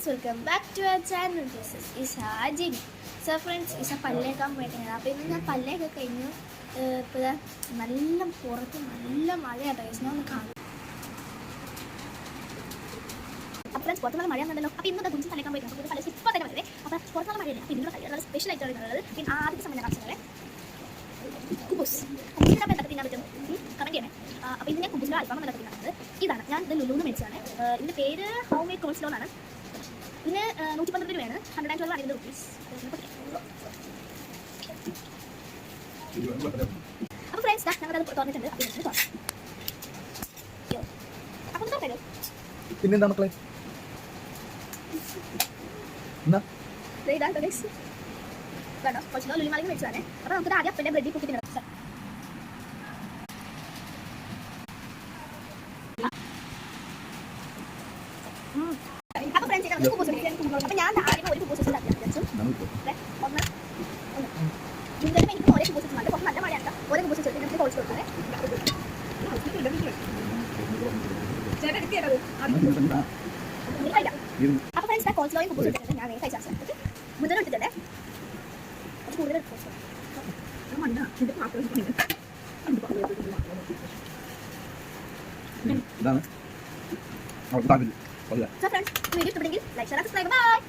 friends, welcome back to our channel. This is Isha Jini. So friends, Isha പല്ലേക്കാൻ പോയിട്ടാണ്. അപ്പോൾ ഇന്ന് ഞാൻ പല്ലേക്കെ കഴിഞ്ഞു. ഇപ്പോൾ നല്ല പുറത്ത് നല്ല മഴയാട്ടോ. ഞാൻ ഒന്ന് കാണും. അപ്പോൾ ഫ്രണ്ട്സ് പുറത്ത് നല്ല മഴയാണെന്നല്ലോ. അപ്പോൾ ഇന്നത്തെ കുഞ്ചി പല്ലേക്കാൻ പോയിട്ടാണ്. അപ്പോൾ പല്ല് ഇപ്പോൾ തന്നെ മഴയല്ലേ. അപ്പോൾ പുറത്ത് നല്ല മഴയല്ലേ. അപ്പോൾ ഇന്നത്തെ നല്ല സ്പെഷ്യൽ ആയിട്ട് ഉള്ളത് പിന്നെ ആദ്യത്തെ സമയം കാണിച്ചത് കുബൂസ്. കുബൂസിനെ അപ്പോൾ എന്തൊക്കെ തിന്നാൻ പറ്റും കമൻറ്റ് ചെയ്യണേ. അപ്പോൾ ഇതിനെ കുബൂസിലെ അൽഫാം എന്നൊക്കെ തിന്നുന്നത് ഇതാണ്. ഞാൻ ഇത് ലുലുന്ന് മേടിച്ചതാണ്. ഇതിൻ്റെ പേര് ഹോം മെയ്ഡ് കോൾസ്ലോൺ ആണ്. ഇതിന് 112 രൂപയാണ്. 112 ആണ് ഇതിൻ്റെ റുപ്പീസ്. അപ്പോൾ ഫ്രണ്ട്സ് ഞങ്ങളത് തുറന്നിട്ടുണ്ട്. അപ്പോൾ തുറക്കല്ലോ. പിന്നെന്താ മക്കളെ ഇതാണ് കേട്ടോ കോൾസ്ലോ ലുലുമാളിൽ മേടിച്ചതാണ്. അപ്പോൾ നമുക്ക് ആദ്യം അപ്പൻ്റെ ബ്രെഡിൽ കുത്തി തിന്നണം. അപ്പോൾ ഫ്രണ്ട്സ് നമുക്ക് കുബൂസ് മേടിക്കാം. അപ്പോൾ ഞാൻ ആദ്യം ഒരു കുബൂസ് വെച്ചു. ഒന്ന് ഇതിൻ്റെ എനിക്ക് ഒരേ കുബൂസ് വെച്ചിട്ടുണ്ട്. കുറച്ച് നല്ല മഴയാണ്. ഒരേ കുബൂസ് വെച്ചിട്ട് നമുക്ക് കോൾസ്ലോ കൊടുത്തത്. അപ്പോൾ ഫ്രണ്ട്സ് കോൾസ്ലോയും കുബൂസ് വെച്ചിട്ടുണ്ട്. ഞാൻ കഴിച്ചാൽ മുതൽ എടുത്തിട്ടുണ്ട്. അത് കൂടുതൽ ഇതാണ് So friends, video ഇഷ്ടപ്പെട്ടെങ്കിൽ ലൈക്ക് ഷെയർ സബ്സ്ക്രൈബ് ബൈ.